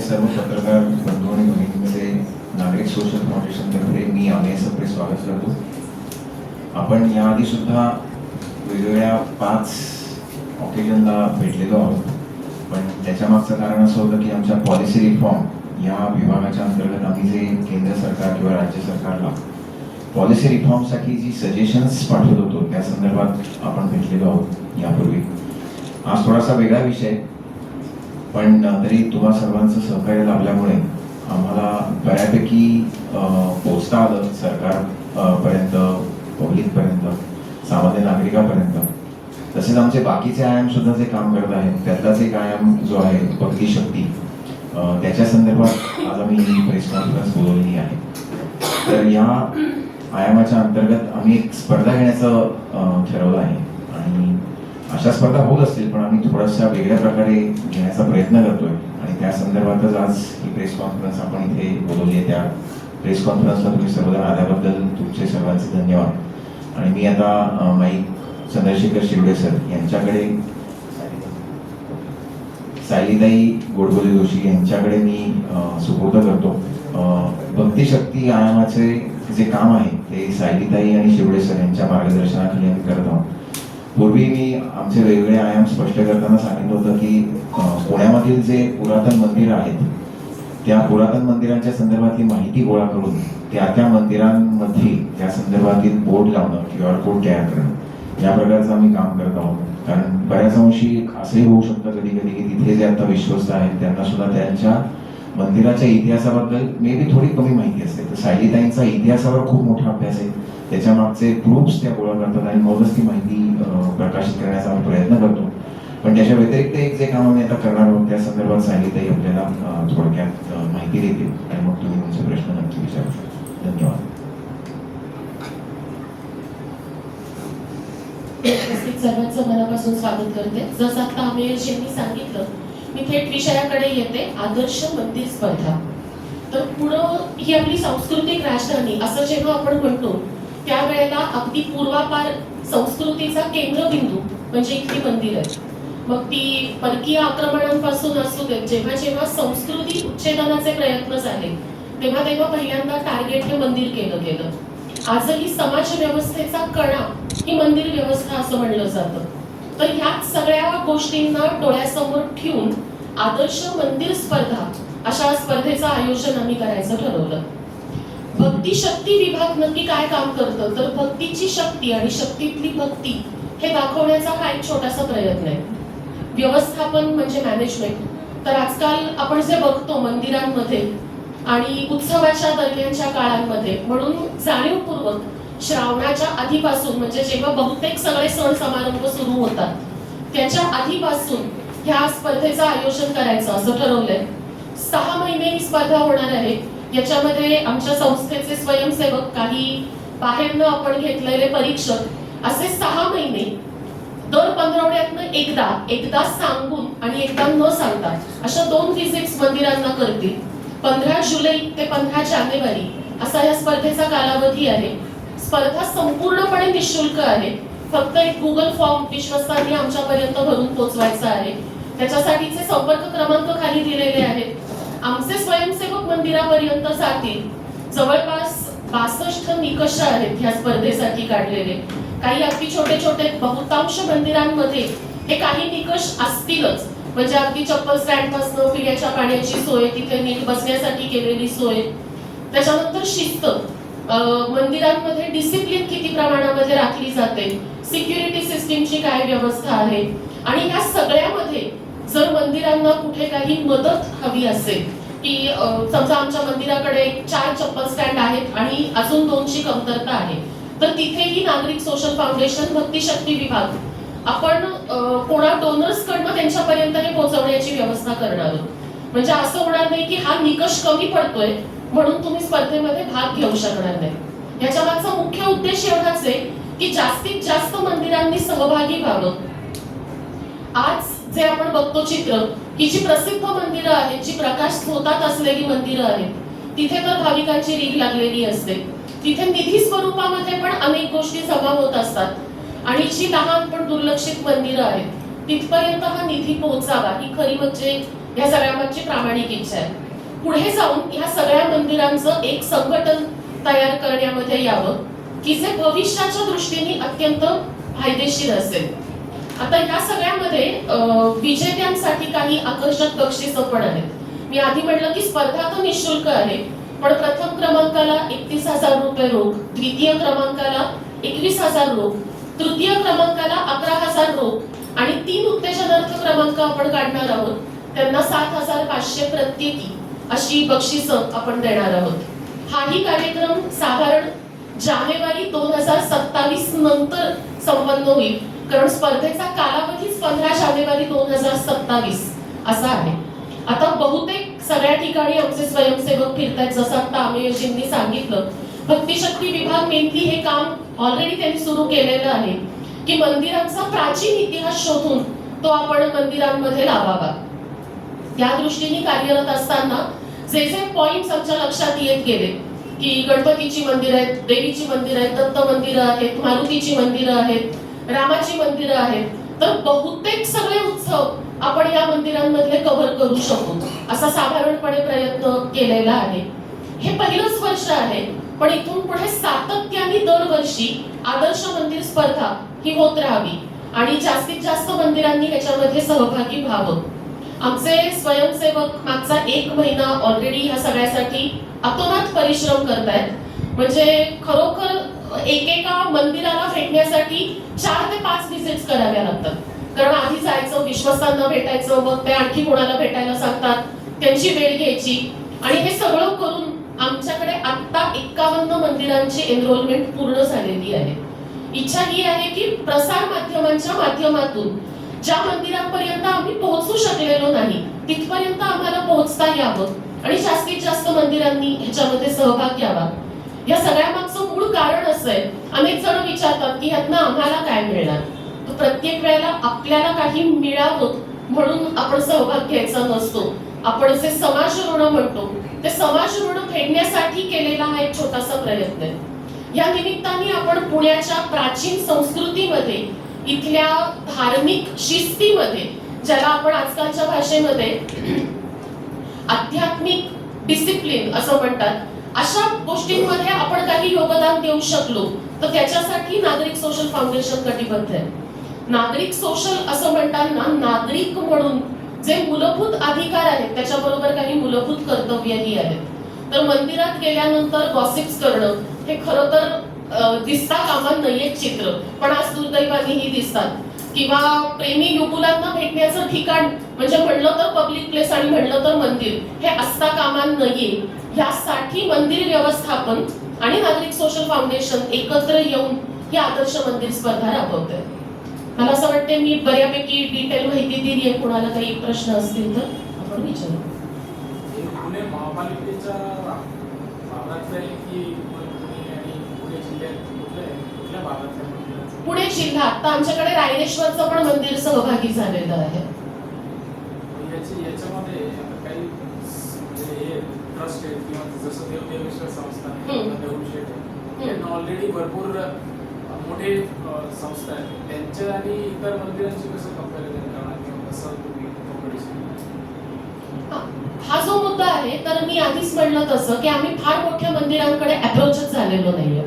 सर्व पत्रकार बंधू आणि भगिनींमध्ये नागरिक सोशल फाउंडेशनतर्फे मी आपले स्वागत करतो. आपण याआधी सुद्धा वेगवेगळ्या 5 ऑकेजनला भेटलेलो आहोत, पण त्याच्या मागचं कारण असं होतं की आमच्या पॉलिसी रिफॉर्म या विभागाच्या अंतर्गत आम्ही जे केंद्र सरकार किंवा राज्य सरकारला पॉलिसी रिफॉर्मसाठी जी सजेशन्स पाठवत होतो त्या संदर्भात आपण भेटलेलो आहोत यापूर्वी. आज थोडासा वेगळा विषय, पण तरी तुम्हा सर्वांचं सहकार्य लाभल्यामुळे आम्हाला बऱ्यापैकी पोचता आलं सरकार पर्यंत, पब्लिकपर्यंत, सामान्य नागरिकापर्यंत. तसेच आमचे बाकीचे आयाम सुद्धा जे काम करत आहेत त्यातलाच एक आयाम जो आहे भक्ती शक्ती, त्याच्या संदर्भात आज आम्ही प्रेस कॉन्फरन्स बोलवलेली आहे. तर या आयामाच्या अंतर्गत आम्ही एक स्पर्धा घेण्याचं ठरवलं आहे आणि अशा स्पर्धा होत असतील, पण आम्ही थोड्याशा वेगळ्या प्रकारे घेण्याचा प्रयत्न करतोय आणि त्या संदर्भातच आज ही प्रेस कॉन्फरन्स आपण इथे बोलवली आहे. त्या प्रेस कॉन्फरन्सला तुम्ही सर्वजण आल्याबद्दल तुमचे सर्वांचे धन्यवाद. आणि मी आता माईक चंद्रशेखर शिरोडे सर यांच्याकडे, सायलीताई गोडबोले जोशी यांच्याकडे मी सुपूर्द करतो. भक्ती शक्ती आयामाचे जे काम आहे ते सायलीताई आणि शिरोडे सर यांच्या मार्गदर्शनाखाली आम्ही करत आहोत. पूर्वी मी आमचे वेगवेगळे आयाम स्पष्ट करताना सांगितलं होतं की पुण्यामधील जे पुरातन मंदिरं आहेत त्या पुरातन मंदिरांच्या संदर्भातली माहिती गोळा करून त्या मंदिरांमध्ये त्या संदर्भातील बोर्ड लावणं, QR कोड तयार करणं, या प्रकारचं आम्ही काम करत आहोत. कारण बऱ्याच अंशी असंही होऊ शकतं कधी कधी की तिथे जे आता विश्वस्त आहेत त्यांना सुद्धा त्यांच्या मंदिराच्या इतिहासाबद्दल मे बी थोडी कमी माहिती असते. तर सायलीताईंचा इतिहासावर खूप मोठा अभ्यास आहे, त्याच्या मागचे प्रूफ्स त्या गोळा करतात आणि मगच ती माहिती प्रकाशित करण्याचा आम्ही प्रयत्न करतो. पण त्याच्या व्यतिरिक्त एक जे काम आम्ही आता करणार आहोत त्या संदर्भात सायलीताई आपल्याला थोडक्यात माहिती देतील आणि मग तुम्ही तुमचे प्रश्न नक्की विचारू. धन्यवाद. सर्वांचं मनापासून स्वागत करते. जसं आता अमेश यांनी सांगितलं, मी थेट विषयाकडे येते. आदर्श मंदिर स्पर्धा. तर पुढं ही आपली सांस्कृतिक राजधानी असं जेव्हा आपण म्हणतो त्यावेळेला अगदी पूर्वापार संस्कृतीचा केंद्रबिंदू म्हणजे इथली मंदिर आहे. मग ती परकीय आक्रमणांपासून असू दे, जेव्हा जेव्हा संस्कृती उच्छेदनाचे प्रयत्न झाले तेव्हा तेव्हा पहिल्यांदा टार्गेट हे मंदिर केलं गेलं. आजही समाज व्यवस्थेचा कणा ही मंदिर व्यवस्था असं म्हणलं जातं. तर ह्या सगळ्या गोष्टींना डोळ्यासमोर ठेवून आदर्श मंदिर स्पर्धा अशा स्पर्धेचं आयोजन आम्ही करायचं ठरवलं. भक्ती शक्ती विभाग नक्की काय काम करतं, तर भक्तीची शक्ती आणि शक्तीतली भक्ती हे दाखवण्याचा हा एक छोटासा प्रयत्न आहे. व्यवस्थापन म्हणजे मॅनेजमेंट. तर आजकाल आपण जे बघतो मंदिरांमध्ये आणि उत्सवाच्या दरम्यानच्या काळांमध्ये, म्हणून जाणीवपूर्वक श्रावणाच्या आधीपासून म्हणजे जेव्हा बहुतेक सगळे सण समारंभ सुरू होतात त्याच्या आधीपासून ह्या स्पर्धेचं आयोजन करायचं असं ठरवलंय. 6 महिने ही स्पर्धा होणार आहे. याच्यामध्ये आमच्या संस्थेचे स्वयंसेवक, काही बाहेरनं आपण घेतलेले परीक्षक असे 6 महिने दर 15 आठवड्यातनं एकदा सांगून आणि एकदा न सांगता अशा 2 व्हिजिट्स मंदिरांना करतील. 15 जुलै ते 15 जानेवारी असा या स्पर्धेचा कालावधी आहे. स्पर्धा संपूर्णपणे निशुल्क आहे. फक्त एक गुगल फॉर्म विश्वस्तांनी आमच्यापर्यंत भरून पोहोचवायचा आहे. त्याच्यासाठीचे संपर्क क्रमांक खाली दिलेले आहेत. आमचे स्वयंसेवक मंदिरापर्यंत जातील. जवळपास 62 निकष आहेत ह्या स्पर्धेसाठी काढलेले. काही अगदी छोटे छोटे, बहुतांश मंदिरांमध्ये हे काही निकष असतीलच. म्हणजे अगदी चप्पल स्टँड पासून पिण्याच्या पाण्याची सोय, तिथे नीट बसण्यासाठी केलेली सोय, त्याच्यानंतर शिस्त, मंदिरांमध्ये डिसिप्लिन किती प्रमाणामध्ये राखली जाते, सिक्युरिटी सिस्टीमची काय व्यवस्था आहे. आणि ह्या सगळ्यामध्ये जर मंदिरांना कुठे काही मदत हवी असेल की समजा आमच्या मंदिराकडे 4 चप्पल स्टँड आहेत आणि अजून 2ची कमतरता आहे, तर तिथेही नागरिक सोशल फाउंडेशन भक्ती शक्ती विभाग आपण कोणा डोनर्स कडनं त्यांच्यापर्यंत हे पोहोचवण्याची व्यवस्था करणार आहोत. म्हणजे असं होणार नाही की हा निकष कमी पडतोय म्हणून तुम्ही स्पर्धेमध्ये भाग घेऊ शकणार नाही. याच्या मागचा मुख्य उद्देश एवढाच आहे की जास्तीत जास्त मंदिरांनी सहभागी व्हावं. आज जे आपण बघतो चित्र, ही जी प्रसिद्ध मंदिरं आहेत, जी प्रकाश स्रोतात असलेली मंदिरं आहेत, तिथे तर भाविकांची रीघ लागलेली असते. तिथे निधी स्वरूपामध्ये पण अनेक गोष्टी जमा होत असतात आणि जी लहान पण दुर्लक्षित मंदिरं आहेत तिथपर्यंत हा निधी पोहोचावा ही खरी म्हणजे या सगळ्यामागची प्रामाणिक इच्छा आहे. पुढे जाऊन ह्या सगळ्या मंदिरांचं एक संघटन तयार करण्यामध्ये यावं की जे भविष्याच्या दृष्टीने अत्यंत फायदेशीर असेल. आता या सगळ्यामध्ये विजेत्यांसाठी काही आकर्षक बक्षिसं पण आहेत. मी आधी म्हटलं की स्पर्धा तर निशुल्क आहे, पण प्रथम क्रमांकाला 31,000 रुपये रोख, द्वितीय क्रमांकाला 21,000 रोख, तृतीय क्रमांकाला 11,000 रोख आणि 3 उत्तेजनार्थ क्रमांक आपण काढणार आहोत. त्यांना 7,500 प्रत्येकी अशी बक्षिसं आपण देणार आहोत. हाही कार्यक्रम साधारण जानेवारी 2027 नंतर संपन्न होईल, कारण स्पर्धेचा कालावधीच 15 जानेवारी 2027 असा आहे. आता बहुतेक सगळ्या ठिकाणी आमचे स्वयंसेवक फिरतात. जसं आता आमेयजींनी सांगितलं, भक्तिशक्ती विभाग मेनली हे काम ऑलरेडी त्यांनी सुरू केलेलं आहे की मंदिरांचा प्राचीन इतिहास शोधून तो आपण मंदिरांमध्ये लावावा. त्या दृष्टीने कार्यरत असताना जे जे पॉइंट्स आमच्या लक्षात येत गेले की गणपतीची मंदिरं आहेत, देवीची मंदिरं आहेत, दत्त मंदिरं आहेत, मारुतीची मंदिरं आहेत, रामाची मंदिरं आहेत, तर बहुतेक सगळे उत्सव आपण या मंदिरांमधले कव्हर करू शकू असा साधारणपणे प्रयत्न केलेला आहे. हे पहिलंच वर्ष आहे, पण इथून पुढे सातत्याने दरवर्षी आदर्श मंदिर स्पर्धा ही होत राहावी आणि जास्तीत जास्त मंदिरांनी ह्याच्यामध्ये सहभागी व्हावं. आमचे स्वयंसेवक मागचा 1 महिना ऑलरेडी ह्या सगळ्यासाठी अतोनात परिश्रम करतायत. म्हणजे खरोखर एकेका मंदिराला भेटण्यासाठी 4 ते 5 व्हिजिट्स कराव्या लागतात, कारण आधी जायचं, विश्वस्तांना भेटायचं, मग ते आणखी कोणाला भेटायला सांगतात, त्यांची वेळ घ्यायची आणि हे सगळं करून आमच्याकडे आता 51 मंदिरांची एनरोलमेंट पूर्ण झालेली आहे. इच्छा ही आहे की प्रसार माध्यमांच्या माध्यमातून ज्या मंदिरांपर्यंत आम्ही पोहोचू शकलेलो नाही तिथपर्यंत आम्हाला पोहोचता यावं आणि जास्तीत जास्त मंदिरांनी ह्याच्यामध्ये सहभाग घ्यावा. या सगळ्यामागचं मूळ कारण असं आहे, अनेक जण विचारतात की ह्यातनं आम्हाला काय मिळणार. तर प्रत्येक वेळेला आपल्याला काही मिळावं म्हणून आपण सहभाग घ्यायचा नसतो. आपण जे समाज ऋण म्हणतो ते समाज ऋण फेडण्यासाठी केलेला हा एक छोटासा प्रयत्न आहे. या निमित्ताने आपण पुण्याच्या प्राचीन संस्कृतीमध्ये, इथल्या धार्मिक शिस्तीमध्ये, ज्याला आपण आजकालच्या भाषेमध्ये आध्यात्मिक डिसिप्लिन असं म्हणतात, अशा गोष्टींमध्ये आपण काही योगदान देऊ शकलो तर त्याच्यासाठी नागरिक सोशल फाउंडेशन कटिबद्ध आहे. नागरिक सोशल असं म्हणताना नागरिक म्हणून जे मूलभूत अधिकार आहेत त्याच्याबरोबर काही मूलभूत कर्तव्यही आहेत. तर मंदिरात गेल्यानंतर गॉसिप्स करणं हे खरं तर दिसता कामा नये चित्र, पण आज दुर्दैवानेही दिसतात. किंवा प्रेमी युगुलांना भेटण्याचं ठिकाण म्हणजे म्हणलं तर पब्लिक प्लेस आणि म्हणलं तर मंदिर हे असता कामा नये, यासाठी मंदिर व्यवस्थापन आणि नागरिक सोशल फाउंडेशन एकत्र येऊन ही आदर्श मंदिर स्पर्धा राबवत आहे. मला असं वाटते मी बऱ्यापैकी डिटेल माहिती दिली आहे. कोणाला काही प्रश्न असतील तर आपण विचारू. पुणे महापालिकेच्या भागातलं आहे की पुणे आणि पुणे जिल्ह्यात कुठल्या भागातल्या मंदिराचं? पुणे जिल्हा आता आमच्याकडे रायरेश्वरचं पण मंदिर सहभागी झालेलं आहे. याच्यामध्ये काही म्हणजे हे ट्रस्ट आहे किंवा जसं देवदेवेश्वर संस्थान आहे, देवशेठ आहे, त्यांना ऑलरेडी भरपूर मोठे संस्था आहेत, त्यांच्या आणि इतर मंदिरांची कसं कंपॅरिझन करणार किंवा कसं तुम्ही कॉम्पिटिशन? हा जो मुद्दा आहे तर मी आधीच म्हणलं तसं की आम्ही फार मोठ्या मंदिरांकडे अप्रोचच झालेलो नाहीये.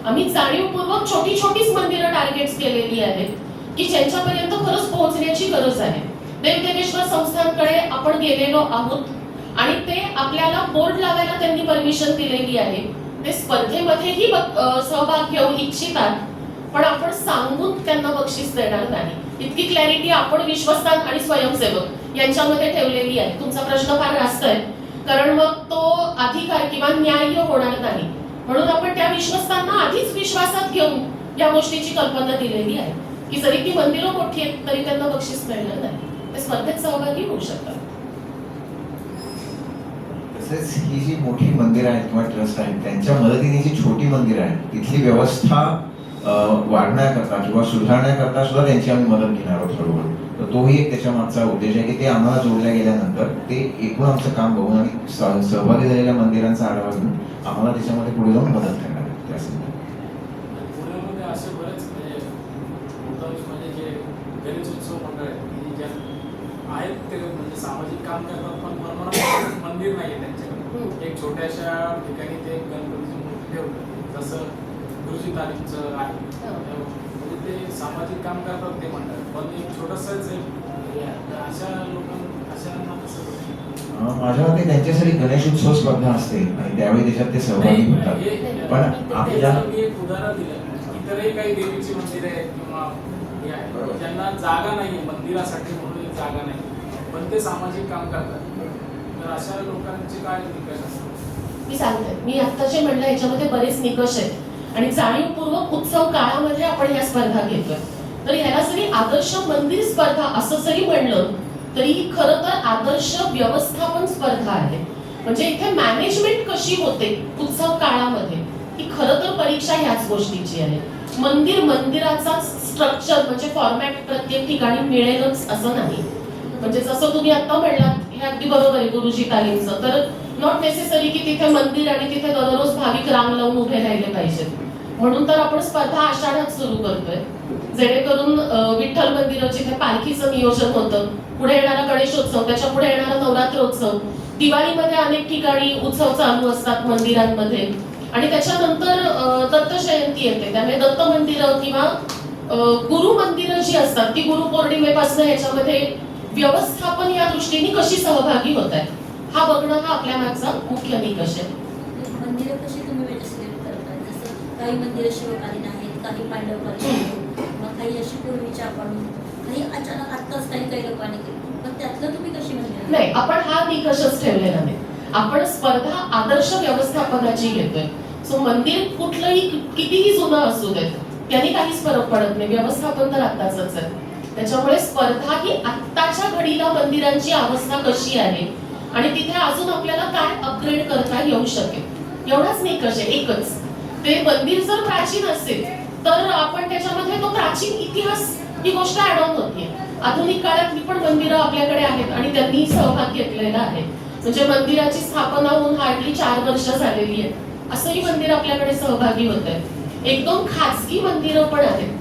आम्ही जाणीवपूर्वक छोटी छोटीच मंदिरं टार्गेट्स केलेली आहेत की ज्यांच्यापर्यंत खरंच पोहोचण्याची गरज आहे. देवदेवेश्वर संस्थांकडे आपण गेलेलो आहोत आणि ते आपल्याला बोर्ड लावायला त्यांनी परमिशन दिलेली आहे. ते स्पर्धेमध्येही सहभाग घेऊ इच्छितात, पण आपण सांगून त्यांना बक्षीस देणार नाही. इतकी क्लॅरिटी आपण विश्वस्तान आणि स्वयंसेवक यांच्यामध्ये ठेवलेली आहे. तुमचा प्रश्न फार रास्त आहे, कारण मग तो अधिकार किंवा न्याय होणार नाही, म्हणून आपण त्या विश्वस्तांना आधीच विश्वासात घेऊन या गोष्टीची कल्पना दिलेली आहे की जरी ती मंदिरं मोठी आहेत तरी त्यांना बक्षीस मिळणार नाही, ते स्पर्धेत सहभागी होऊ शकतात. तसेच ही जी मोठी मंदिरं आहेत किंवा ट्रस्ट आहेत त्यांच्या मदतीने जी छोटी मंदिरं आहेत तिथली व्यवस्था वाढण्याकरता किंवा सुधारण्याकरता सुद्धा त्यांची आम्ही मदत घेणार आहोत बरोबर. तर तोही एक त्याच्या मागचा उद्देश आहे की ते आम्हाला जोडल्या गेल्यानंतर ते एकूण आमचं काम बघून आणि सहभागी झालेल्या मंदिरांचा आढावा घेऊन आम्हाला त्याच्यामध्ये पुढे जाऊन मदत करणार आहे. त्यासाठी पुण्यामध्ये असे बरेच म्हणजे जे गणेश उत्सव मंडळ आहेत की ज्या आहेत ते म्हणजे सामाजिक काम करतात, पण परमनंट मंदिर नाही आहे त्यांच्याकडे. एक छोट्याशा ठिकाणी ते गणपतीची मूर्ती ठेवतात, जसं गुरुजी तालीमचं आहे. म्हणजे ते सामाजिक काम करतात ते म्हणतात, पण एक छोटंसंच अशा अशांना कसं होतं? माझ्या मते त्यांच्यासाठी गणेश उत्सव स्पर्धा असते आणि त्यावेळी त्याच्यात ते सहभागी होतात. पण आपल्या मी एक उदाहरण दिलं, इतरही काही देवीची मंदिर आहेत किंवा हे आहे ज्यांना जागा नाही, मंदिरासाठी म्हणून एक जागा नाही, पण ते सामाजिक काम करतात. तर अशा लोकांचे काय निकष असतात? मी सांगते, मी आता जे म्हणलं याच्यामध्ये बरेच निकष आहेत आणि जाणीवपूर्वक उत्सव काळामध्ये आपण या स्पर्धा घेतोय. तर ह्याला जरी आदर्श मंदिर स्पर्धा असं जरी म्हणलं तरी खरं तर आदर्श व्यवस्थापन स्पर्धा आहे. म्हणजे इथे मॅनेजमेंट कशी होते उत्सव काळामध्ये ही खरं तर परीक्षा ह्याच गोष्टीची आहे. मंदिराचा स्ट्रक्चर म्हणजे फॉर्मॅट प्रत्येक ठिकाणी मिळेलच असं नाही. म्हणजे जसं तुम्ही आता म्हणलात हे अगदी बरोबर आहे गुरुजी तालीमचं, तर नॉट नेसेसरी की तिथे मंदिर आणि तिथे दररोज भाविक रांग लावून उभे राहिले पाहिजेत. म्हणून तर आपण स्पर्धा आषाढात सुरू करतोय, जेणेकरून विठ्ठल मंदिर जिथे पालखीचं नियोजन होतं, पुढे येणारा गणेशोत्सव, त्याच्या पुढे येणारा नवरात्रोत्सव, दिवाळीमध्ये अनेक ठिकाणी उत्सव चालू असतात मंदिरांमध्ये, आणि त्याच्यानंतर दत्त जयंती येते. त्यामुळे दत्त मंदिरं किंवा गुरु मंदिरं जी असतात ती गुरुपौर्णिमेपासून याच्यामध्ये व्यवस्थापन या दृष्टीने कशी सहभागी होत आहे हा बघणं हा आपल्या मागचा मुख्य निकष आहे. मंदिरं कशी तुम्ही वेळेस करताय? जसं काही मंदिरं शिवकालीन आहेत, काही पांडवकालीन आहेत, मग काही अशी पूर्वीच्या आपण, काही अचानक आत्ताच काही लोकांनी केली, पण त्यातलं तुम्ही कशी मंदिरं? नाही, आपण हा निकषच ठेवलेला नाही. आपण स्पर्धा आदर्श व्यवस्थापनाची घेतोय. सो मंदिर कुठलंही कितीही जुनं असू देत त्यांनी काहीच फरक पडत नाही, व्यवस्थापन तर आत्ताच आहे. त्याच्यामुळे स्पर्धा ही आत्ताच्या घडीला मंदिरांची अवस्था कशी आहे आणि तिथे अजून आपल्याला काय अपग्रेड करता येऊ शकेल एवढाच निकष आहे, एकच. ते मंदिर जर प्राचीन असेल तर आपण त्याच्यामध्ये तो प्राचीन इतिहास ही गोष्ट ऍड ऑन होतीये. आधुनिक काळातली पण मंदिरं आपल्याकडे आहेत आणि त्यांनी सहभाग घेतलेला आहे. म्हणजे मंदिराची स्थापना होऊन हार्डली 4 वर्ष झालेली आहे, असंही मंदिर आपल्याकडे सहभागी होत आहे. 1-2 खाजगी मंदिरं पण आहेत,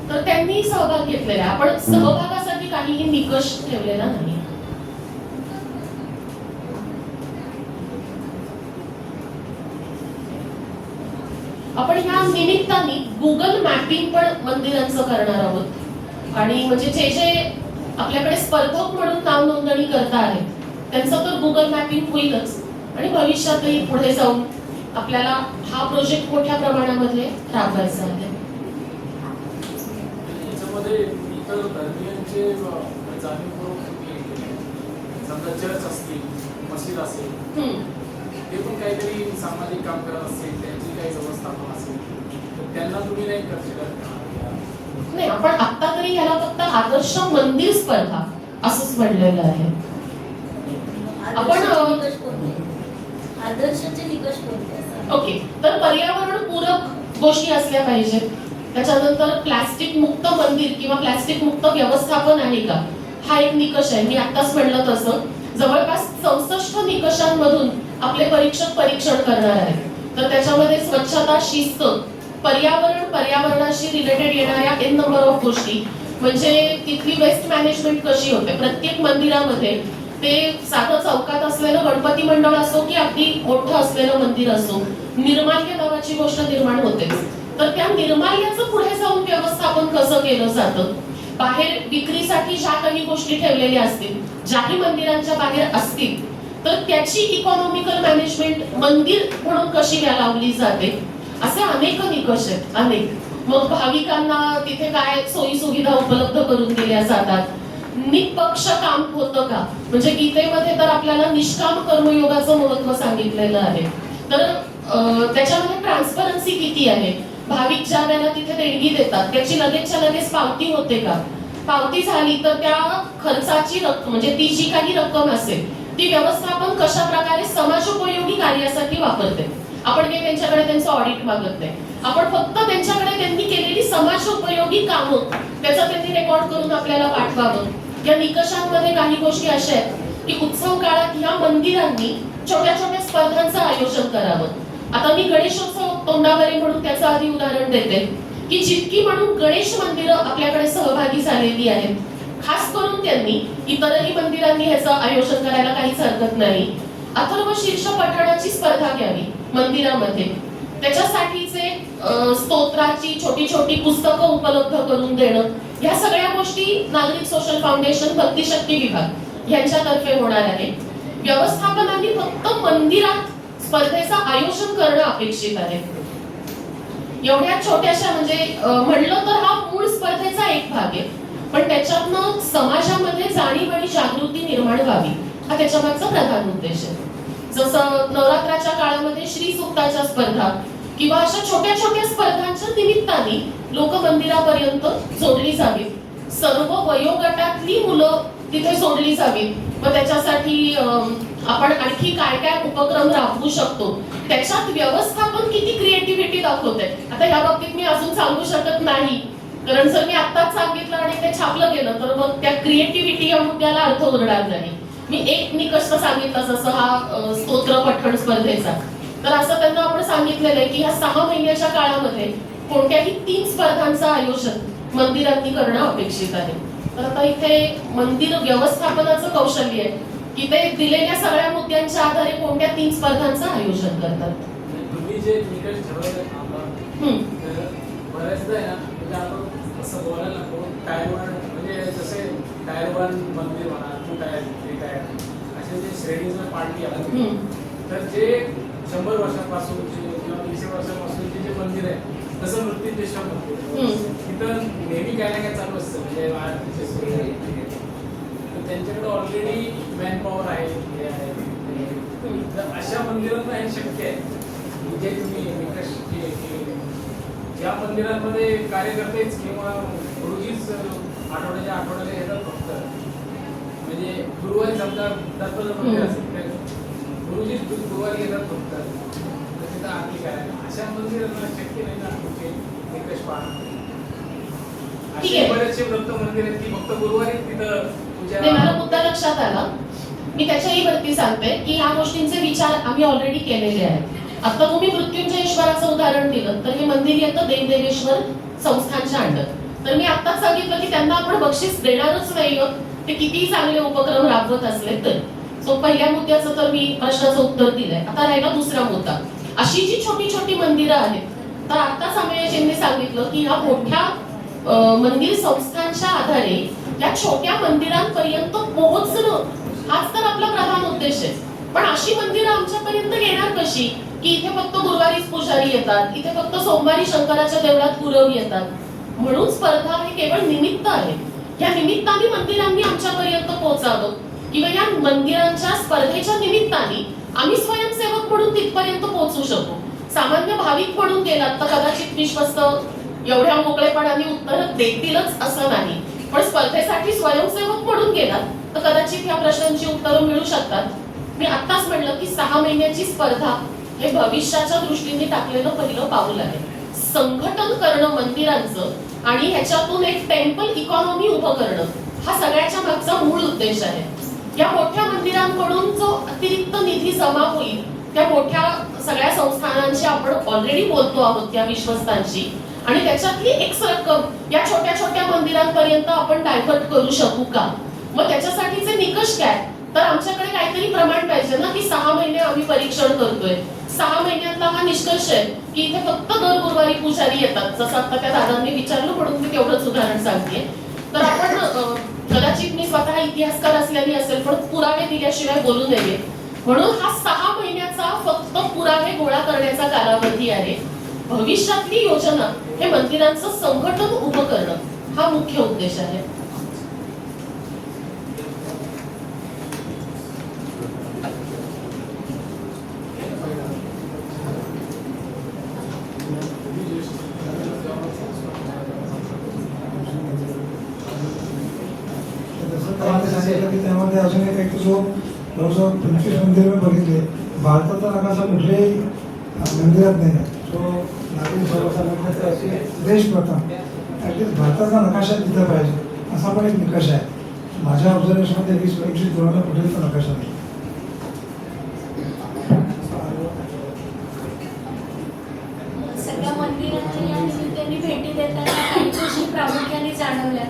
तर त्यांनी सहभाग घेतलेला आहे. आपण सहभागासाठी काहीही निकष ठेवलेला नाही. आपण ह्या निमित्ताने गुगल मॅपिंग पण मंदिरांचं करणार आहोत. आणि म्हणजे जे आपल्याकडे स्पर्धक म्हणून नाव नोंदणी करता आहेत त्यांचं तर गुगल मॅपिंग होईलच, आणि भविष्यातही पुढे जाऊन आपल्याला हा प्रोजेक्ट मोठ्या प्रमाणामध्ये राबवायचा आहे. याच्यामध्ये इतर धर्मीयांचे जाणीवपूर्वक समजा चर्च असतील, मशीद असेल, ते पण काहीतरी सामाजिक काम करत असतील, त्यांची काही व्यवस्थापन असेल, तर त्यांना तुम्ही नाही कन्सिडर? नाही, आपण आता तरी याला फक्त आदर्श मंदिर स्पर्धा असंच म्हणलेलं आहे. आदर्शाचे निकष कोणते? ओके, तर पर्यावरण पूरक गोष्टी असल्या पाहिजेत. त्याच्यानंतर प्लास्टिक मुक्त मंदिर किंवा प्लास्टिक मुक्त व्यवस्थापन आहे का हा एक निकष आहे. मी आताच म्हणलं तसं जवळपास 64 निकषांमधून आपले परीक्षक परीक्षण करणार आहेत. तर त्याच्यामध्ये स्वच्छता, शिस्त, पर्यावरणाशी रिलेटेड येणाऱ्या एन नंबर ऑफ गोष्टी, म्हणजे तिथली वेस्ट मॅनेजमेंट कशी होते. प्रत्येक मंदिरामध्ये ते साधं चौकात असलेलं गणपती मंडळ असो की अगदी मोठं असलेलं मंदिर असो, निर्माल्य नावाची गोष्ट निर्माण होते. तर त्या निर्माल्याचं पुढे जाऊन व्यवस्थापन कसं केलं जातं, बाहेर विक्रीसाठी ज्या काही गोष्टी ठेवलेल्या असतील, ज्याही मंदिरांच्या बाहेर असतील, तर त्याची इकॉनॉमिकल मॅनेजमेंट मंदिर म्हणून कशी लावली जाते, असे अनेक निकष आहेत, अनेक. मग भाविकांना तिथे काय सोयी सुविधा उपलब्ध करून दिल्या जातात, निष्पक्ष काम होतं का, म्हणजे गीतेमध्ये तर आपल्याला निष्काम कर्मयोगाचं महत्व सांगितलेलं आहे. तर त्याच्यामध्ये ट्रान्सपरन्सी किती आहे, भाविक ज्या वेळेला तिथे देणगी देतात त्याची लगेचच्या लगेच पावती होते का, पावती झाली तर त्या खर्चाची रक्कम म्हणजे ती जी काही रक्कम असेल ती व्यवस्थापन कशा प्रकारे समाजोपयोगी कार्यासाठी वापरते. आपण काही त्यांच्याकडे त्यांचं ऑडिट मागत नाही, आपण फक्त त्यांच्याकडे त्यांनी केलेली समाजोपयोगी कामं त्याचा त्यांनी रेकॉर्ड करून आपल्याला पाठवावं. या निकषांमध्ये काही गोष्टी अशा आहेत की उत्सव काळात या मंदिरांनी छोट्या छोट्या स्पर्धांचं आयोजन करावं. आता मी गणेशोत्सव तोंडावरे म्हणून त्याचं आधी उदाहरण देते की जितकी म्हणून गणेश मंदिरं आपल्याकडे सहभागी झालेली आहेत खास करून त्यांनी इतरही मंदिरांनी ह्याचं आयोजन करायला काहीच हरकत नाही, अथर्व शीर्ष पठणाची स्पर्धा घ्यावी मंदिरामध्ये. त्याच्यासाठीचे स्तोत्राची छोटी छोटी पुस्तकं उपलब्ध करून देणं, या सगळ्या गोष्टी नागरिक सोशल फाउंडेशन भक्ती शक्ती विभाग यांच्यातर्फे होणार आहे. व्यवस्थापनाने फक्त मंदिरात स्पर्धेचं आयोजन करणं अपेक्षित आहे. एवढ्या छोट्याशा म्हणजे म्हणलं तर हा मूळ स्पर्धेचा एक भाग आहे, पण त्याच्यातनं समाजामध्ये जाणीव आणि जागृती निर्माण व्हावी हा त्याच्या मागचा प्रधान उद्देश आहे. जसं नवरात्राच्या काळामध्ये श्री सूक्ताच्या स्पर्धा किंवा अशा छोट्या छोट्या स्पर्धांच्या निमित्ताने लोक मंदिरापर्यंत जोडली जावीत, सर्व वयोगटातली मुलं तिथे जोडली जावीत. मग त्याच्यासाठी आपण आणखी काय काय उपक्रम राबवू शकतो, त्याच्यात व्यवस्थापन किती क्रिएटिव्हिटी दाखवते. आता या बाबतीत मी अजून सांगू शकत नाही, कारण जर मी आत्ताच सांगितलं आणि ते छापलं गेलं तर मग त्या क्रिएटिव्हिटी या मुद्द्याला अर्थ उरणार नाही. मी एक निकष सांगितलं जसं हा स्तोत्र पठण स्पर्धेचा, तर असं त्यांना आपण सांगितलेलं आहे की ह्या 6 महिन्याच्या काळामध्ये कोणत्याही 3 स्पर्धांचं आयोजन मंदिरांनी करणं अपेक्षित आहे. तर आता इथे मंदिर व्यवस्थापनाचं कौशल्य आहे की ते दिलेल्या सगळ्या मुद्द्यांच्या आधारे कोणत्या 3 स्पर्धांचं आयोजन करतात. तुम्ही जे निकष ठरवले बऱ्याचदा आहे ना, म्हणजे आपण असं बोलायला नको, टायर 1 म्हणजे जसे टायर 1 मंदिर म्हणा, 2 टायर 3 टायर असे जे श्रेणीचं पार्टी आहे, तर जे 100 वर्षांपासूनचे किंवा 200 वर्षांपासूनचे जे मंदिर आहे, तसं मृत्यूंजय मंदिर तिथं नेहमी काय ना काय चालू असतं. म्हणजे आरतीचे सोयी, तर त्यांच्याकडे ऑलरेडी मॅन पॉवर आहे, हे आहे. तर अशा मंदिरांना हे शक्य आहे जे तुम्ही निकष केले. ज्या मंदिरांमध्ये कार्यकर्तेच किंवा गुरुजीच आठवड्याच्या आठवड्याला येतात फक्त, म्हणजे गुरुवारी समजा दत्ताचं मंदिर असेल तर गुरुजीच गुरुवारी येतात फक्त, तर तिथं आरती करायला. अशा मंदिरांना शक्य नाही ना तुमचे निकष पाहणं. असे बरेचसे व्रत मंदिर आहेत की फक्त गुरुवारी तिथं पूजा. मला मुद्दा लक्षात आला, मी त्याच्याही वरती सांगते की ह्या गोष्टींचे विचार आम्ही ऑलरेडी केलेले आहेत. आता तुम्ही मृत्युंजयेश्वराचं उदाहरण दिलं तर हे मंदिर येतं देवदेवेश्वर संस्थांच्या अंडर. तर मी आत्ताच सांगितलं की त्यांना आपण बक्षीस देणारच नाही आहोत, ते कितीही चांगले उपक्रम राबवत असले तर. सो पहिल्या मुद्द्याचं तर मी प्रश्नाचं उत्तर दिलंय. आता राहिला दुसरा मुद्दा, अशी जी छोटी छोटी मंदिरं आहेत, तर आत्ताच आम्ही सांगितलं की ह्या मोठ्या मंदिर संस्थांच्या आधारे या छोट्या मंदिरांपर्यंत पोहोचणं हाच तर आपला प्रधान उद्देश आहे. पण अशी मंदिरं आमच्यापर्यंत येणार कशी की इथे फक्त गुरुवारीच पुजारी येतात, इथे फक्त सोमवारी शंकराच्या देवळात गुरव येतात. म्हणून स्पर्धा हे केवळ निमित्त आहे. या निमित्ताने मंदिरांनी आमच्यापर्यंत पोहोचावं किंवा या मंदिरांच्या स्पर्धेच्या निमित्ताने आम्ही स्वयंसेवक म्हणून तिथपर्यंत पोहोचू शकू. सामान्य भाविक म्हणून गेलात तर कदाचित विश्वस्त एवढ्या मोकळेपणाने उत्तर देतीलच असं नाही, पण स्पर्धेसाठी स्वयंसेवक म्हणून गेलात तर कदाचित ह्या प्रश्नांची उत्तरं मिळू शकतात. मी आत्ताच म्हणलं की 6 महिन्याची स्पर्धा हे भविष्याच्या दृष्टीने टाकलेलं पहिलं पाऊल आहे. संघटन करणं मंदिरांचं आणि ह्याच्यातून एक टेम्पल इकॉनॉमी उभं करणं हा सगळ्याच्या मागचा मूळ उद्देश आहे. या मोठ्या मंदिरांकडून जो अतिरिक्त निधी जमा होईल त्या मोठ्या सगळ्या संस्थानांची आपण ऑलरेडी बोलतो आहोत, त्या विश्वस्तांची, आणि त्याच्यातली एक रक्कम या छोट्या छोट्या मंदिरांपर्यंत आपण डायव्हर्ट करू शकू का? मग त्याच्यासाठीचे निकष काय? तर आमच्याकडे काहीतरी प्रमाण पाहिजे ना की 6 महिने आम्ही परीक्षण करतोय. 6 महिन्यातला हा निष्कर्ष आहे की इथे फक्त दर गुरुवारी पुजारी येतात, जसं आता त्या दादांनी विचारलं म्हणून मी तेवढंच उदाहरण सांगते. तर आपण कदाचित मी स्वतः इतिहासकार असल्याने असेल पण पुरावे दिल्याशिवाय बोलू नये, म्हणून हा 6 महिन्याचा फक्त पुरावे गोळा करण्याचा कालावधी आहे. भविष्यातली योजना हे मंदिरांचं संघटन उभं करणं हा मुख्य उद्देश आहे. त्यामध्ये अजून एक जो जवळजवळ 25 मंदिर मी बघितले. भारताचा नकाशा कुठल्याही मंदिरात नाही आहे. तो नागरिक सर्वसामान्य असे देश प्रथम ॲटलीस्ट भारताचा नकाशा तिथं पाहिजे असा पण एक निकष आहे. माझ्या ऑब्झर्वेशनमध्ये 20-25 धोरणाला कुठेही तो नकाशा नाही. सगळ्या मंदिरांच्या या निमित्ताने भेटी देताना काही गोष्टी प्रामुख्याने जाणवल्या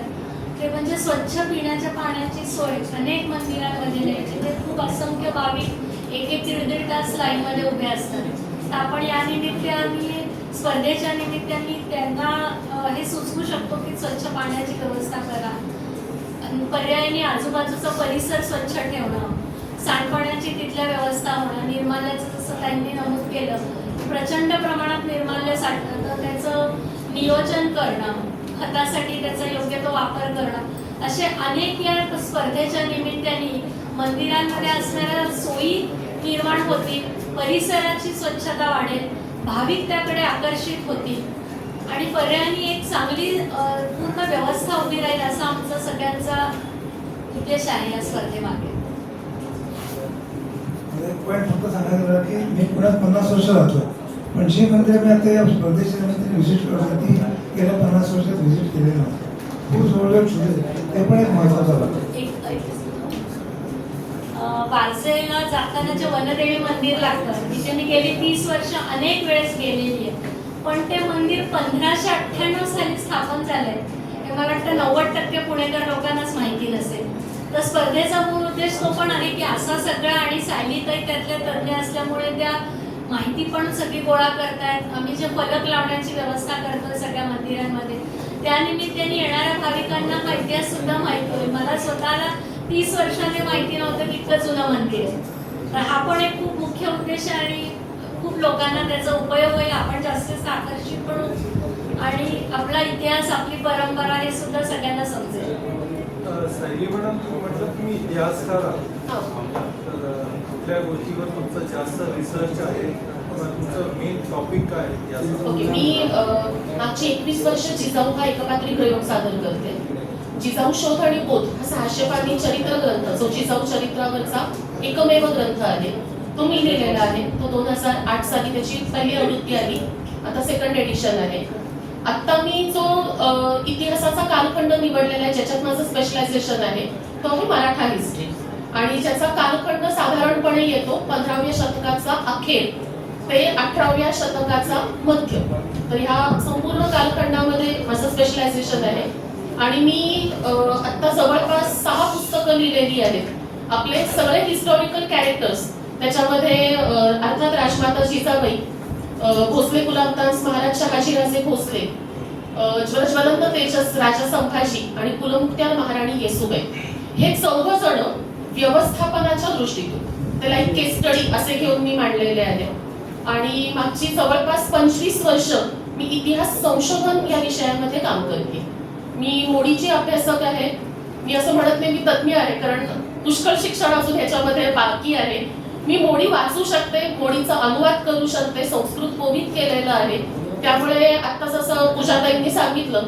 ते म्हणजे स्वच्छ पिण्याच्या पाण्याची सोय अनेक मंदिरांमध्ये नाही, जिथे खूप असंख्य भाविक एक एक दीड दीड तास लाईनमध्ये उभे असतात. तर आपण या निमित्ताने स्पर्धेच्या निमित्ताने त्यांना हे सुचवू शकतो की स्वच्छ पाण्याची व्यवस्था करा. आणि पर्यायाने आजूबाजूचा परिसर स्वच्छ ठेवणं, सांडपाण्याची तिथल्या व्यवस्था होणं, निर्माल्याचं जसं त्यांनी नमूद केलं प्रचंड प्रमाणात निर्माल्य साठतं, तर त्याचं नियोजन करणं, खतासाठी त्याचा योग्य तो वापर करणं, असे अनेक या स्पर्धेच्या निमित्ताने मंदिरांमध्ये असणाऱ्या सोयी निर्माण होतील, परिसराची स्वच्छता वाढेल, भाविक त्याकडे आकर्षित होतील आणि पर्यायाने एक चांगली पूर्ण व्यवस्था उभी राहील असा आमचा सगळ्यांचा उद्देश आहे या स्पर्धेमागे. एक पॉईंट फक्त सांगायचं झालं की मी पुण्यात 50 वर्ष राहतो, पण जी मंदिरं मी आता या स्पर्धेच्या निमित्ताने व्हिजिट करतो ती गेल्या 50 वर्षात व्हिजिट केलेली नव्हती. खूप जवळजवळ छोटे, ते पण एक महत्त्वाचं झालं. वारसेला जाताना जे वनदेवी मंदिर लागतं तिथे मी गेली 30 वर्ष अनेक वेळेस गेलेली आहे, पण ते मंदिर 1598 साली स्थापन झालंय हे मला वाटतं 90% पुणेकर लोकांनाच माहिती नसेल. तर स्पर्धेचा मूळ उद्देश तो पण आहे की असा सगळा, आणि सायलीताई त्यातल्या तज्ज्ञ असल्यामुळे त्या माहिती पण सगळी गोळा करतायत. आम्ही जे फलक लावण्याची व्यवस्था करतोय सगळ्या मंदिरांमध्ये, त्यानिमित्ताने येणाऱ्या भाविकांना हा इतिहास सुद्धा माहिती होईल. मला स्वतःला 30 वर्षांनी माहिती नव्हतं की इतकं जुनं मंदिर आहे. तर हा पण एक खूप मुख्य उद्देश आहे आणि खूप लोकांना त्याचा उपयोग होईल. आपण जास्तीत आकर्षित पण आणि आपला इतिहास, आपली परंपरा हे सुद्धा सगळ्यांना समजेल. सायली मॅडम, तुम्ही म्हटलं तुम्ही इतिहासकार आहात, तर कुठल्या गोष्टीवर तुमचं जास्त रिसर्च आहे, तुमचं मेन टॉपिक काय आहे? ओके, मी मागची 21 वर्ष जिजाऊ हा एकपात्री प्रयोग सादर करते. जिजाऊ शोध आणि बोध हा 600 पानी चरित्र ग्रंथ, जो जिजाऊ चरित्रावरचा एकमेव ग्रंथ आहे, तो मी लिहिलेला आहे. तो 2008 साली त्याची पहिली आवृत्ती आली, आता सेकंड एडिशन आहे. आता मी जो इतिहासाचा कालखंड निवडलेला आहे, ज्याच्यात माझं स्पेशलायझेशन आहे, तो आहे मराठा हिस्ट्री, आणि ज्याचा कालखंड साधारणपणे येतो 15व्या शतकाचा अखेर ते 18व्या शतकाचा मध्य. तर ह्या संपूर्ण कालखंडामध्ये माझं स्पेशलायझेशन आहे आणि मी आता जवळपास 6 पुस्तकं लिहिलेली आहेत. आपले सगळे हिस्टॉरिकल कॅरेक्टर्स त्याच्यामध्ये अर्थात राजमाता जिजाबाई, भोसले गुलामदास महाराज शहाजीराजे भोसले, ज्वलंत तेजस राजा संभाजी आणि कुलमुक्त्यार महाराणी येसूबाई, हे 4 जण व्यवस्थापनाच्या दृष्टीतून त्याला एक केस स्टडी असे घेऊन मी मांडलेले आहे. आणि मागची जवळपास 25 वर्ष मी इतिहास संशोधन या विषयामध्ये काम करते. मी मोडीची अभ्यासक आहे. मी असं म्हणत नाही मी तज्ञ आहे, कारण पुष्कळ शिक्षण अजून ह्याच्यामध्ये बाकी आहे. मी मोडी वाचू शकते, मोडीचा अनुवाद करू शकते, संस्कृत कोविद केलेलं आहे. त्यामुळे आता जसं पूजाताईंनी सांगितलं,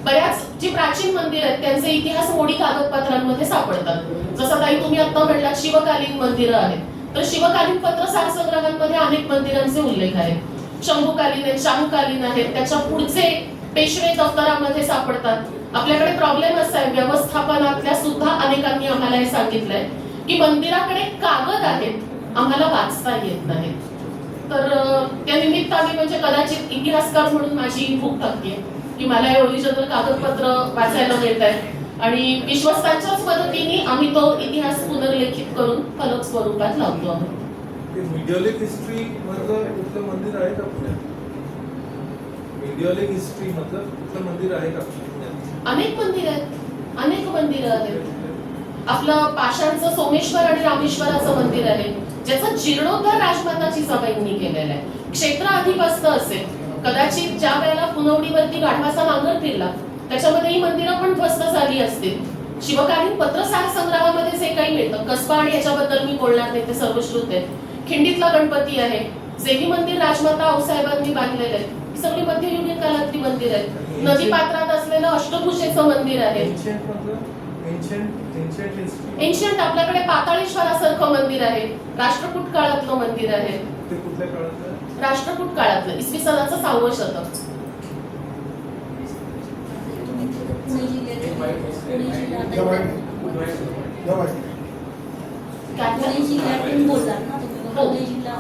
बऱ्याच जी प्राचीन मंदिर आहेत त्यांचे इतिहास मोडी कागदपत्रांमध्ये सापडतात. जसं ताई तुम्ही आता म्हणलात शिवकालीन मंदिरं आहेत, तर शिवकालीन पत्रसार संग्रहांमध्ये अनेक मंदिरांचे उल्लेख आहेत. शंभूकालीन आहेत, शाहूकालीन आहेत, त्याच्या पुढचे पेशवे दफ्तरामध्ये सापडतात. आपल्याकडे प्रॉब्लेम असा आहे व्यवस्थापनातल्या सुद्धा अनेकांनी आम्हाला हे सांगितलंय की मंदिराकडे कागद आहेत, आम्हाला वाचता येत नाही. तर त्या निमित्ताने म्हणजे कदाचित इतिहासकार म्हणून माझी भूक लागते की मला हे ओरिजिनल कागदपत्र वाचायला मिळत आहे आणि विश्वस्तांच्याच मदतीने आम्ही तो इतिहास पुनर्लेखित करून फलक स्वरूपात लावतो आहोत. मीडियोलिक हिस्ट्री मधलं कुठलं मंदिर आहे का पुण्यात? मीडियोलिक हिस्ट्री मधलं कुठलं मंदिर आहे का पुण्यात? अनेक मंदिर आहेत, अनेक मंदिरं आहेत. आपलं पाषाणचं सोमेश्वर आणि रामेश्वराचं मंदिर आहे, ज्याचा जीर्णोद्धार राजमाता जिजाबाईंनी केलेला आहे. क्षेत्र अधिपस्त असेल, कदाचित ज्या वेळेला पुनवडीवरती गाढवाचा नांगर फिरला त्याच्यामध्ये ही मंदिरं पण ध्वस्त झाली असतील. शिवकालीन पत्रसार संग्रहामध्ये जे काही मिळतं, कसबा आणि याच्याबद्दल मी बोलणार नाही, ते सर्वश्रुत आहे. खिंडीतला गणपती आहे, जेही मंदिर राजमाता आऊसाहेबांनी बांधलेलं आहे, ही सगळी मध्ययुगीन काळातली मंदिर आहेत. नदी पात्रात असलेलं अष्टभुजेचं मंदिर आहे. एन्शियंट आपल्याकडे पाताळेश्वरासारखं मंदिर आहे, राष्ट्रकूट काळातलं मंदिर आहे. ते कुठल्या काळातलं? राष्ट्रकूट काळातलं, इसवी सनाचं 6वं शतक. पुणे जिल्ह्यात पुणे जिल्ह्यातून बोललात ना तुम्ही, पुणे जिल्हा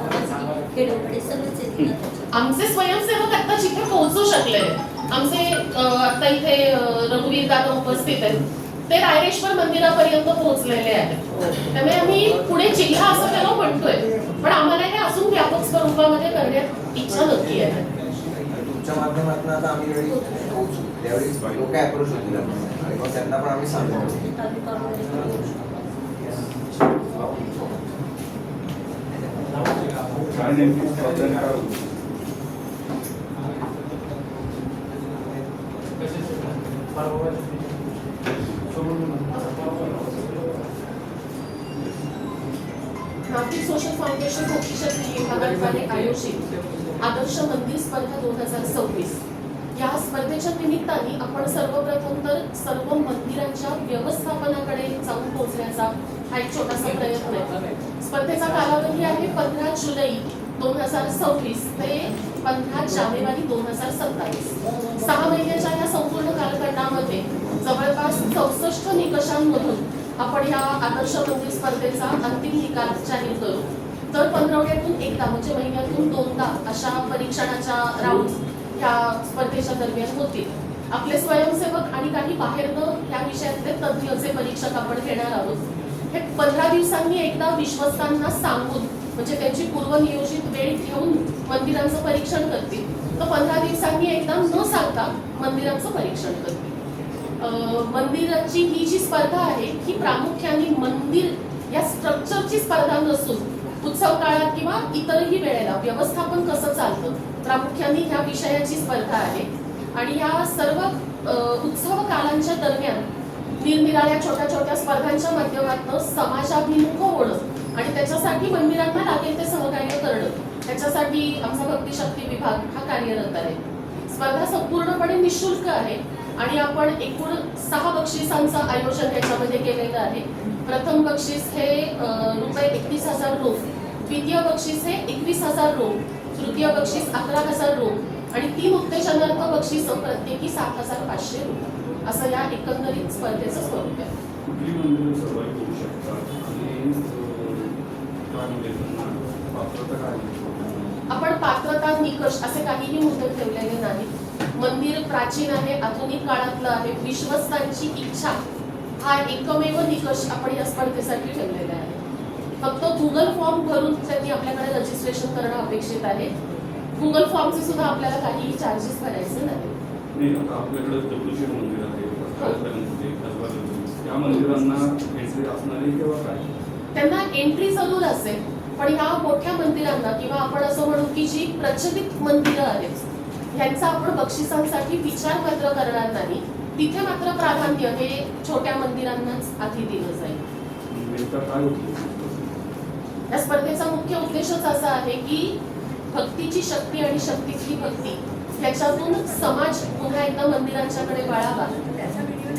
खेडोकडे सगळेच येतील. आमचे स्वयंसेवक आता जिथे पोहोचू शकले, आमचे आता इथे रघुवीर दादा उपस्थित आहेत, ते रायरेश्वर मंदिरापर्यंत पोहोचलेले आहेत. त्यामुळे आम्ही पुणे जिल्हा असं त्याला म्हणतोय, पण आम्हाला हे अजून व्यापक स्वरूपामध्ये करण्यात इच्छा नक्की आहे. तुमच्या माध्यमातून आता आम्ही ज्यावेळी पोहोचू त्यावेळी लोक अप्रोच होतील आणि मग त्यांना पण आम्ही सांगू. काय नेमकी प्रॉब्लेम काय होतो? नागरिक सोशल फाउंडेशन भक्तिशक्ती विभागाद्वारे आयोजित आदर्श मंदिर स्पर्धा 2026 या स्पर्धेच्या निमित्ताने आपण सर्वप्रथम तर सर्व मंदिरांच्या व्यवस्थापनाकडे जाऊन पोहोचण्याचा हा एक छोटासा प्रयत्न आहे. स्पर्धेचा कालावधी आहे 15 जुलै 2026 ते 15 जानेवारी 2027. 6 महिन्याच्या या संपूर्ण कालखंडामध्ये जवळपास 64 निकषांमधून आपण या आदर्श मंदिर स्पर्धेचा अंतिम निकाल जाहीर करू. तर 15 एकदा म्हणजे महिन्यातून 2दा अशा परीक्षणाच्या राऊंड या स्पर्धेच्या दरम्यान होतील. आपले स्वयंसेवक आणि काही बाहेरनं या विषयातले तज्ज्ञचे परीक्षक आपण घेणार आहोत. हे 15 दिवसांनी एकदा विश्वस्तांना सांगून म्हणजे त्यांची पूर्वनियोजित वेळ घेऊन मंदिरांचं परीक्षण करतील. तर 15 दिवसांनी एकदा न सांगता मंदिरांचं परीक्षण करतील. मंदिराची ही जी स्पर्धा आहे ही प्रामुख्याने मंदिर या स्ट्रक्चरची स्पर्धा नसून उत्सव काळात किंवा इतरही वेळेला व्यवस्थापन कसं चालतं प्रामुख्याने ह्या विषयाची स्पर्धा आहे. आणि या सर्व उत्सव कालांच्या दरम्यान निरनिराळ्या छोट्या छोट्या स्पर्धांच्या माध्यमातून समाजाभिमुख होणं आणि त्याच्यासाठी मंदिरांना लागेल ते सहकार्य करणं, त्याच्यासाठी आमचा भक्तिशक्ती विभाग हा कार्यरत आहे. स्पर्धा संपूर्णपणे निःशुल्क आहे आणि आपण एकूण 6 बक्षिसांचं आयोजन याच्यामध्ये केलेलं आहे. प्रथम बक्षीस हे रुपये 31,000 रोख, द्वितीय बक्षीस हे 21,000 रोख, तृतीय बक्षीस 11,000 रोख आणि 3 उत्तेजनार्थ बक्षीस प्रत्येकी 7,500 रुपये असं या एकंदरीत स्पर्धेचं स्वरूप आहे. कुठली मंदिरं सर्वाइव्ह करू शकतात आणि त्यामध्ये पात्रता काय? आपण पात्रता निकष असे काहीही मुद्दे ठेवलेले नाहीत. मंदिर प्राचीन आहे, आधुनिक काळातलं आहे, विश्वस्तांची इच्छा हा एकमेव निकष आपण या स्पर्धेसाठी ठेवलेला आहे. फक्त गुगल फॉर्म भरून त्यांनी आपल्याकडे रजिस्ट्रेशन करणं अपेक्षित आहे. गुगल फॉर्मचे सुद्धा आपल्याला काहीही चार्जेस भरायचे नाही. नाही, आता आपल्याकडे दगडूशेठ मंदिर आहे, त्या मंदिरांना एंट्री असणारी किंवा काय? त्यांना एंट्री जरूर असेल, पण ह्या मोठ्या मंदिरांना किंवा आपण असं म्हणू की जी प्रचलित मंदिरं आहेत ह्यांचा आपण बक्षिसांसाठी विचारपत्र करणार नाही. तिथे मात्र प्राधान्य हे छोट्या मंदिरांनाच आधी दिलं जाईल. काय होतं? या स्पर्धेचा मुख्य उद्देशच असा आहे की भक्तीची शक्ती आणि शक्तीची भक्ती याच्यातून समाज पुन्हा एकदा मंदिरांच्याकडे वळावा.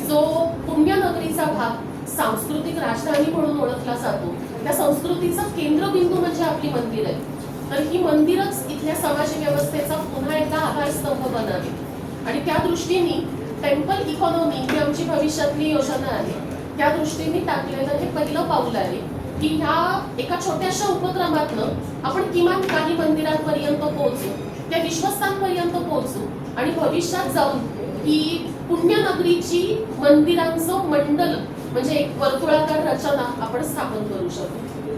जो पुण्यनगरीचा भाग सांस्कृतिक राजधानी म्हणून ओळखला जातो त्या संस्कृतीचा केंद्रबिंदू म्हणजे आपली मंदिर आहे. तर ही मंदिरच इथल्या समाज व्यवस्थेचा पुन्हा एकदा आधारस्तंभ बनावी आणि त्या दृष्टीने टेम्पल इकॉनॉमी ही आमची भविष्यातली योजना आहे. त्या दृष्टीने टाकलेलं हे पहिलं पाऊल आहे की ह्या एका छोट्याशा उपक्रमातनं आपण किमान काही मंदिरांपर्यंत पोहोचू, त्या विश्वस्तांपर्यंत पोहोचू आणि भविष्यात जाऊन ही पुण्यनगरीची मंदिरांचं मंडल म्हणजे एक वर्तुळाकार रचना आपण स्थापन करू शकतो.